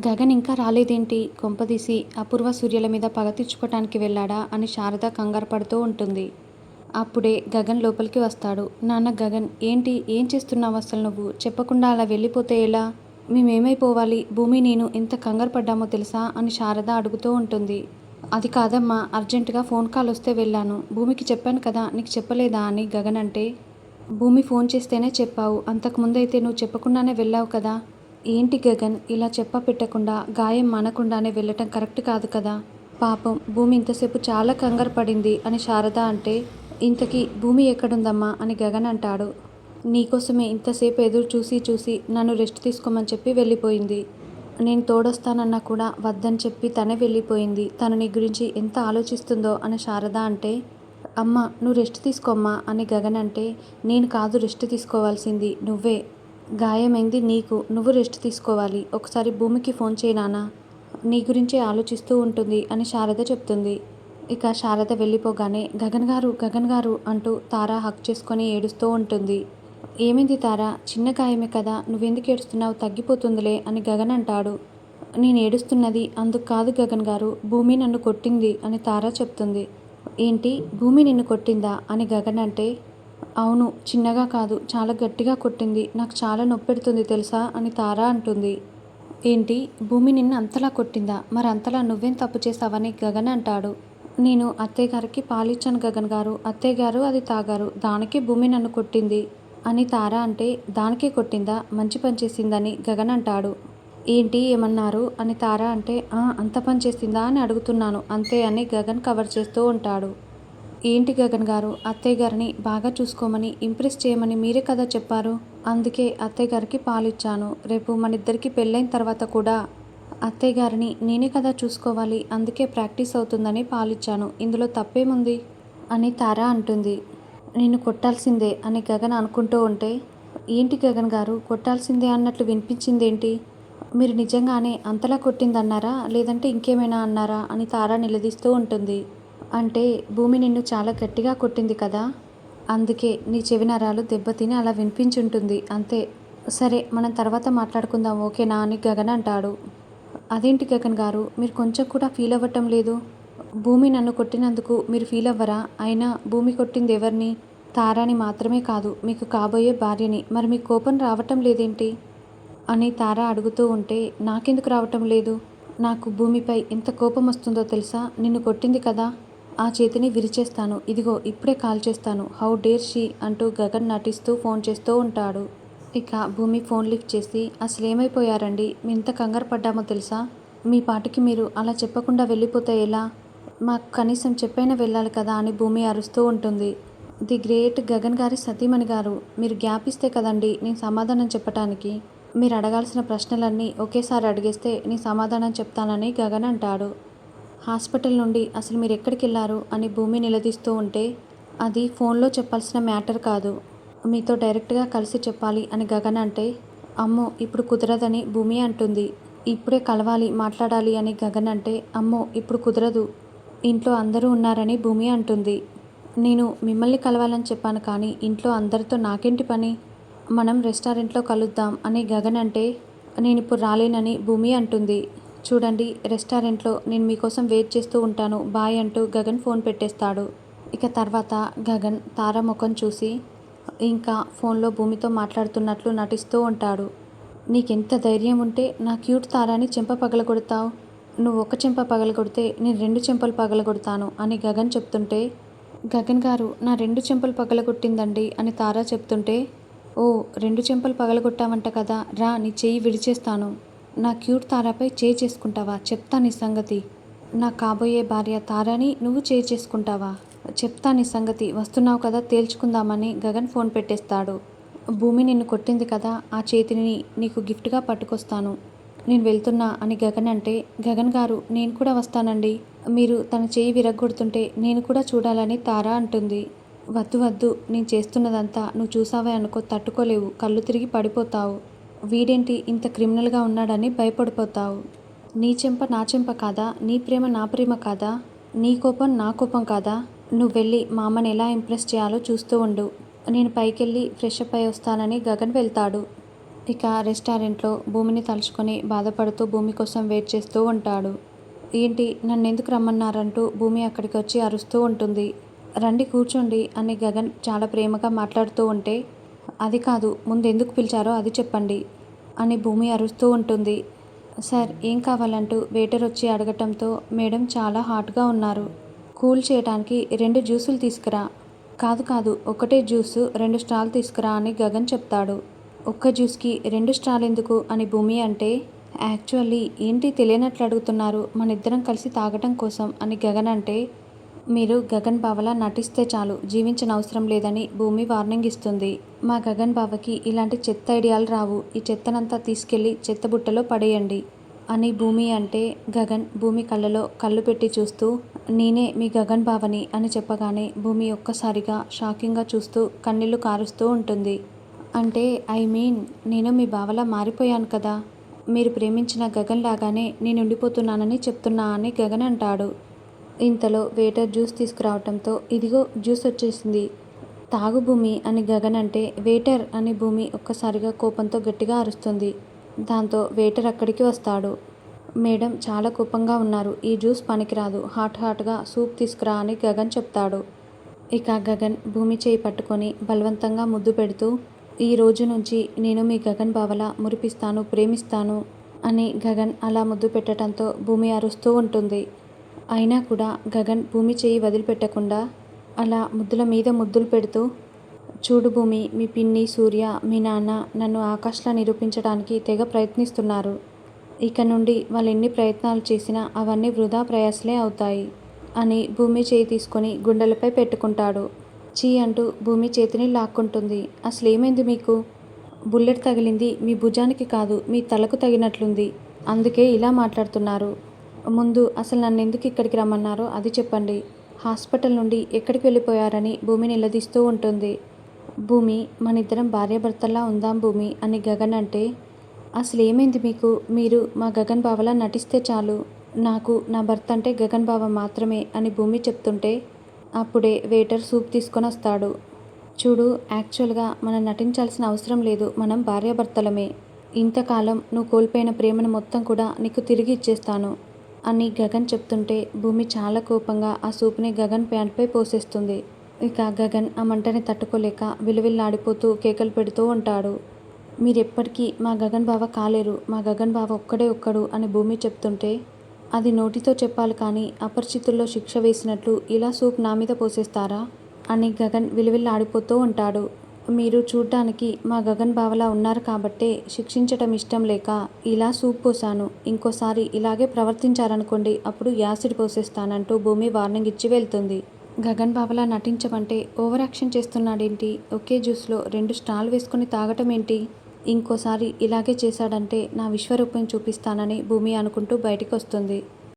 గగన్ ఇంకా రాలేదేంటి? కొంపదీసి అపూర్వ, సూర్యల మీద పగ తీర్చుకోటానికి వెళ్ళాడా అని శారద కంగారు పడుతూ ఉంటుంది. అప్పుడే గగన్ లోపలికి వస్తాడు. నాన్న గగన్, ఏంటి? ఏం చేస్తున్నావు అసలు నువ్వు? చెప్పకుండా అలా వెళ్ళిపోతే ఎలా? మేమేమైపోవాలి? భూమి నేను ఎంత కంగారు పడ్డామో తెలుసా? అని శారద అడుగుతూ ఉంటుంది. అది కాదమ్మా, అర్జెంటుగా ఫోన్ కాల్ వస్తే వెళ్ళాను. భూమికి చెప్పాను కదా, నీకు చెప్పలేదా అని గగన్ అంటే. భూమి ఫోన్ చేస్తేనే చెప్పావు. అంతకుముందైతే నువ్వు చెప్పకుండానే వెళ్ళావు కదా. ఏంటి గగన్, ఇలా చెప్పా పెట్టకుండా గాయం మానకుండానే వెళ్ళటం కరెక్ట్ కాదు కదా. పాపం భూమి ఇంతసేపు చాలా కంగారు పడింది అని శారద అంటే. ఇంతకీ భూమి ఎక్కడుందమ్మా అని గగన్ అంటాడు. నీకోసమే ఇంతసేపు ఎదురు చూసి చూసి నన్ను రెస్ట్ తీసుకోమని చెప్పి వెళ్ళిపోయింది. నేను తోడొస్తానన్నా కూడా వద్దని చెప్పి తనే వెళ్ళిపోయింది. తను నీ గురించి ఎంత ఆలోచిస్తుందో అని శారద అంటే. అమ్మ నువ్వు రెస్ట్ తీసుకోమ్మా అని గగన్ అంటే. నేను కాదు రెస్ట్ తీసుకోవాల్సింది, నువ్వే. గాయమైంది నీకు, నువ్వు రెస్ట్ తీసుకోవాలి. ఒకసారి భూమికి ఫోన్ చేయి నాన్న, నీ గురించే ఆలోచిస్తూ ఉంటుంది అని శారద చెప్తుంది. ఇక శారద వెళ్ళిపోగానే గగన్ గారు, గగన్ గారు అంటూ తార హక్ చేసుకొని ఏడుస్తూ ఉంటుంది. ఏమైంది తార? చిన్న గాయమే కదా, నువ్వెందుకు ఏడుస్తున్నావు? తగ్గిపోతుందిలే అని గగన్ అంటాడు. నేను ఏడుస్తున్నది అందుకు కాదు గగన్ గారు, భూమి నన్ను కొట్టింది అని తార చెప్తుంది. ఏంటి? భూమి నిన్ను కొట్టిందా అని గగన్ అంటే. అవును, చిన్నగా కాదు, చాలా గట్టిగా కొట్టింది. నాకు చాలా నొప్పెడుతుంది తెలుసా అని తార అంటుంది. ఏంటి? భూమి నిన్ను అంతలా కొట్టిందా? మరి అంతలా నువ్వేం తప్పు చేసావని గగన్ అంటాడు. నేను అత్తయ్య గారికి పాలిచ్చాను గగన్ గారు, అత్తయ్య గారు అది తాగారు, దానికే భూమి నన్ను కొట్టింది అని తార అంటే. దానికే కొట్టిందా? మంచి పని చేసిందని గగన్ అంటాడు. ఏంటి ఏమన్నారు అని తార అంటే. అంత పని చేసిందా అని అడుగుతున్నాను అంతే అని గగన్ కవర్ చేస్తూ ఉంటాడు. ఏంటి గగన్ గారు, అత్తయ్య గారిని బాగా చూసుకోమని, ఇంప్రెస్ చేయమని మీరే కదా చెప్పారు. అందుకే అత్తయ్య గారికి పాలిచ్చాను. రేపు మనిద్దరికి పెళ్ళైన తర్వాత కూడా అత్తయ్య గారిని నేనే కదా చూసుకోవాలి. అందుకే ప్రాక్టీస్ అవుతుందని పాలిచ్చాను. ఇందులో తప్పేముంది అని తార అంటుంది. నిన్ను కొట్టాల్సిందే అని గగన్ అనుకుంటూ ఉంటే. ఏంటి గగన్ గారు, కొట్టాల్సిందే అన్నట్లు వినిపించిందేంటి? మీరు నిజంగానే అంతలా కొట్టిందన్నారా, లేదంటే ఇంకేమైనా అన్నారా అని తార నిలదీస్తూ ఉంటుంది. అంటే భూమి నిన్ను చాలా గట్టిగా కొట్టింది కదా, అందుకే నీ చెవి నరాలు దెబ్బతిని అలా వినిపించుంటుంది అంతే. సరే మనం తర్వాత మాట్లాడుకుందాం ఓకేనా అని గగన్ అంటాడు. అదేంటి గగన్ గారు, మీరు కొంచెం కూడా ఫీల్ అవ్వటం లేదు? భూమి నన్ను కొట్టినందుకు మీరు ఫీల్ అవ్వరా? అయినా భూమి కొట్టింది ఎవరిని? తారాని మాత్రమే కాదు, మీకు కాబోయే భార్యని. మరి మీకు కోపం రావటం లేదేంటి అని తార అడుగుతూ ఉంటే. నాకెందుకు రావటం లేదు? నాకు భూమిపై ఎంత కోపం వస్తుందో తెలుసా? నిన్ను కొట్టింది కదా, ఆ చేతిని విరిచేస్తాను. ఇదిగో ఇప్పుడే కాల్ చేస్తాను. హౌ డేర్ షీ అంటూ గగన్ నటిస్తూ ఫోన్ చేస్తూ ఉంటాడు. ఇక భూమి ఫోన్ లిఫ్ట్ చేసి, అసలేమైపోయారండి? మేము ఇంత కంగారు పడ్డామో తెలుసా? మీ పాటికి మీరు అలా చెప్పకుండా వెళ్ళిపోతే ఎలా? మాకు కనీసం చెప్పైనా వెళ్ళాలి కదా అని భూమి అరుస్తూ ఉంటుంది. ది గ్రేట్ గగన్ గారి సతీమణి గారు, మీరు గ్యాప్ ఇస్తే కదండి నేను సమాధానం చెప్పటానికి. మీరు అడగాల్సిన ప్రశ్నలన్నీ ఒకేసారి అడిగేస్తే నేను సమాధానం చెప్తానని గగన్ అంటాడు. హాస్పిటల్ నుండి అసలు మీరు ఎక్కడికి వెళ్ళారు అని భూమి నిలదీస్తూ ఉంటే. అది ఫోన్లో చెప్పాల్సిన మ్యాటర్ కాదు, మీతో డైరెక్ట్గా కలిసి చెప్పాలి అని గగన్ అంటే. అమ్మో ఇప్పుడు కుదరదని భూమి అంటుంది. ఇప్పుడే కలవాలి, మాట్లాడాలి అని గగన్ అంటే. అమ్మో ఇప్పుడు కుదరదు, ఇంట్లో అందరూ ఉన్నారని భూమి అంటుంది. నేను మిమ్మల్ని కలవాలని చెప్పాను కానీ ఇంట్లో అందరితో నాకేంటి పని? మనం రెస్టారెంట్లో కలుద్దాం అని గగన్ అంటే. నేను ఇప్పుడు రాలేనని భూమి అంటుంది. చూడండి, రెస్టారెంట్లో నేను మీకోసం వెయిట్ చేస్తూ ఉంటాను, బాయ్ అంటూ గగన్ ఫోన్ పెట్టేస్తాడు. ఇక తర్వాత గగన్ తార ముఖం చూసి ఇంకా ఫోన్లో భూమితో మాట్లాడుతున్నట్లు నటిస్తూ ఉంటాడు. నీకెంత ధైర్యం ఉంటే నా క్యూట్ తారాని చెంప పగలగొడతావు? నువ్వు ఒక చెంప పగలగొడితే నేను 2 చెంపలు పగలగొడతాను అని గగన్ చెప్తుంటే. గగన్ గారు, నా 2 చెంపలు పగలగొట్టిందండి అని తార చెప్తుంటే. ఓ 2 చెంపలు పగలగొట్టావంట కదా, రా నీ చెయ్యి విడిచేస్తాను. నా క్యూట్ తారాపై చేయి చేసుకుంటావా? చెప్తా నీ సంగతి. నా కాబోయే భార్య తారాని నువ్వు చేయి చేసుకుంటావా? చెప్తా నీ సంగతి. వస్తున్నావు కదా, తేల్చుకుందామని గగన్ ఫోన్ పెట్టేస్తాడు. భూమి నిన్ను కొట్టింది కదా, ఆ చేతిని నీకు గిఫ్ట్గా పట్టుకొస్తాను. నేను వెళ్తున్నా అని గగన్ అంటే. గగన్ గారు, నేను కూడా వస్తానండి. మీరు తన చేయి విరగ్గొడుతుంటే నేను కూడా చూడాలని తార అంటుంది. వద్దు వద్దు, నేను చేస్తున్నదంతా నువ్వు చూసావే అనుకో, తట్టుకోలేవు, కళ్ళు తిరిగి పడిపోతావు. వీడేంటి ఇంత క్రిమినల్గా ఉన్నాడని భయపడిపోతావు. నీ చెంప నా చెంప కాదా? నీ ప్రేమ నా ప్రేమ కాదా? నీ కోపం నా కోపం కాదా? నువ్వు వెళ్ళి మా అమ్మని ఎలా ఇంప్రెస్ చేయాలో చూస్తూ ఉండు. నేను పైకెళ్ళి ఫ్రెష్ అప్ అయి వస్తానని గగన్ వెళ్తాడు. ఇక రెస్టారెంట్లో భూమిని తలుచుకొని బాధపడుతూ భూమి కోసం వెయిట్ చేస్తూ ఉంటాడు. ఏంటి నన్నెందుకు రమ్మన్నారంటూ భూమి అక్కడికి వచ్చి అరుస్తూ ఉంటుంది. రండి కూర్చోండి అని గగన్ చాలా ప్రేమగా మాట్లాడుతూ ఉంటే, అది కాదు ముందు ఎందుకు పిలిచారో అది చెప్పండి అని భూమి అరుస్తూ ఉంటుంది. సార్ ఏం కావాలంటూ వెయిటర్ వచ్చి అడగటంతో, మేడం చాలా హాట్గా ఉన్నారు, కూల్ చేయడానికి 2 జ్యూసులు తీసుకురా. కాదు కాదు ఒకటే జ్యూసు 2 స్ట్రాలు తీసుకురా అని గగన్ చెప్తాడు. ఒక్క జ్యూస్కి 2 స్ట్రాలు ఎందుకు అని భూమి అంటే, యాక్చువల్లీ ఏంటి తెలియనట్లు అడుగుతున్నారు, మన ఇద్దరం కలిసి తాగటం కోసం అని గగన్ అంటే, మీరు గగన్ బావలా నటిస్తే చాలు, జీవించనవసరం లేదని భూమి వార్నింగ్ ఇస్తుంది. మా గగన్ బావకి ఇలాంటి చెత్త ఐడియాలు రావు, ఈ చెత్తనంతా తీసుకెళ్ళి చెత్తబుట్టలో పడేయండి అని భూమి అంటే, గగన్ భూమి కళ్ళలో కళ్ళు పెట్టి చూస్తూ, నేనే మీ గగన్ బావని అని చెప్పగానే భూమి ఒక్కసారిగా షాకింగ్గా చూస్తూ కన్నీళ్లు కారుస్తూ ఉంటుంది. అంటే ఐ మీన్ నేను మీ బావలా మారిపోయాను కదా, మీరు ప్రేమించిన గగన్ లాగానే నేను ఉండిపోతున్నానని చెప్తున్నా అని గగన్ అంటాడు. ఇంతలో వెయిటర్ జ్యూస్ తీసుకురావటంతో, ఇదిగో జ్యూస్ వచ్చేసింది, తాగు భూమి అని గగన్ అంటే, వెయిటర్ అని భూమి ఒక్కసారిగా కోపంతో గట్టిగా అరుస్తుంది. దాంతో వెయిటర్ అక్కడికి వస్తాడు. మేడం చాలా కోపంగా ఉన్నారు, ఈ జ్యూస్ పనికిరాదు, హాట్గా సూప్ తీసుకురా అని గగన్ చెప్తాడు. ఇక గగన్ భూమి చేయి పట్టుకొని బలవంతంగా ముద్దు పెడుతూ, ఈ రోజు నుంచి నేను మీ గగన్ బావలా మురిపిస్తాను, ప్రేమిస్తాను అని గగన్ అలా ముద్దు పెట్టడంతో భూమి అరుస్తూ ఉంటుంది. అయినా కూడా గగన్ భూమి చేయి వదిలిపెట్టకుండా అలా ముద్దుల మీద ముద్దులు పెడుతూ, చూడు భూమి, మీ పిన్ని సూర్య, మీ నాన్న నన్ను ఆకాష్లా నిరూపించడానికి తెగ ప్రయత్నిస్తున్నారు, ఇక నుండి వాళ్ళు ఎన్ని ప్రయత్నాలు చేసినా అవన్నీ వృధా ప్రయాసలే అవుతాయి అని భూమి చేయి తీసుకొని గుండెలపై పెట్టుకుంటాడు. చీ అంటూ భూమి చేతిని లాక్కుంటుంది. అసలేమైంది మీకు, బుల్లెట్ తగిలింది మీ భుజానికి కాదు మీ తలకు తగినట్లుంది, అందుకే ఇలా మాట్లాడుతున్నారు. ముందు అసలు నన్ను ఎందుకు ఇక్కడికి రమ్మన్నారో అది చెప్పండి, హాస్పిటల్ నుండి ఎక్కడికి వెళ్ళిపోయారని భూమి నిలదీస్తూ ఉంటుంది. భూమి, మనిద్దరం భార్యాభర్తల్లా ఉందాం భూమి అని గగన్ అంటే, అసలు ఏమైంది మీకు, మీరు మా గగన్ బావలా నటిస్తే చాలు, నాకు నా భర్త అంటే గగన్ బావ మాత్రమే అని భూమి చెప్తుంటే, అప్పుడే వెయిటర్ సూప్ తీసుకొని వస్తాడు. చూడు, యాక్చువల్గా మనం నటించాల్సిన అవసరం లేదు, మనం భార్యాభర్తలమే, ఇంతకాలం నువ్వు కోల్పోయిన ప్రేమను మొత్తం కూడా నీకు తిరిగి ఇచ్చేస్తాను అని గగన్ చెప్తుంటే, భూమి చాలా కోపంగా ఆ సూప్ని గగన్ ప్యాంట్పై పోసేస్తుంది. ఇక గగన్ ఆ మంటని తట్టుకోలేక విలువిల్లాడిపోతూ కేకలు పెడుతూ ఉంటాడు. మీరెప్పటికీ మా గగన్ బావ కాలేరు, మా గగన్ బావ ఒక్కడే ఒక్కడు అని భూమి చెప్తుంటే, అది నోటితో చెప్పాలి కానీ అపరిచితుల్లో శిక్ష వేసినట్లు ఇలా సూప్ నా మీద పోసేస్తారా అని గగన్ విలువిల్లాడిపోతూ ఉంటాడు. మీరు చూడ్డానికి మా గగన్ బావలా ఉన్నారు కాబట్టే శిక్షించటం ఇష్టం లేక ఇలా సూప్ పోసాను, ఇంకోసారి ఇలాగే ప్రవర్తించారనుకోండి అప్పుడు యాసిడ్ పోసేస్తానంటూ భూమి వార్నింగ్ ఇచ్చి వెళ్తుంది. గగన్ బావలా నటించమంటే ఓవర్ యాక్షన్ చేస్తున్నాడేంటి, ఒకే జ్యూస్లో 2 స్ట్రాలు వేసుకొని తాగటం ఏంటి, ఇంకోసారి ఇలాగే చేశాడంటే నా విశ్వరూపం చూపిస్తానని భూమి అనుకుంటూ బయటికి వస్తుంది.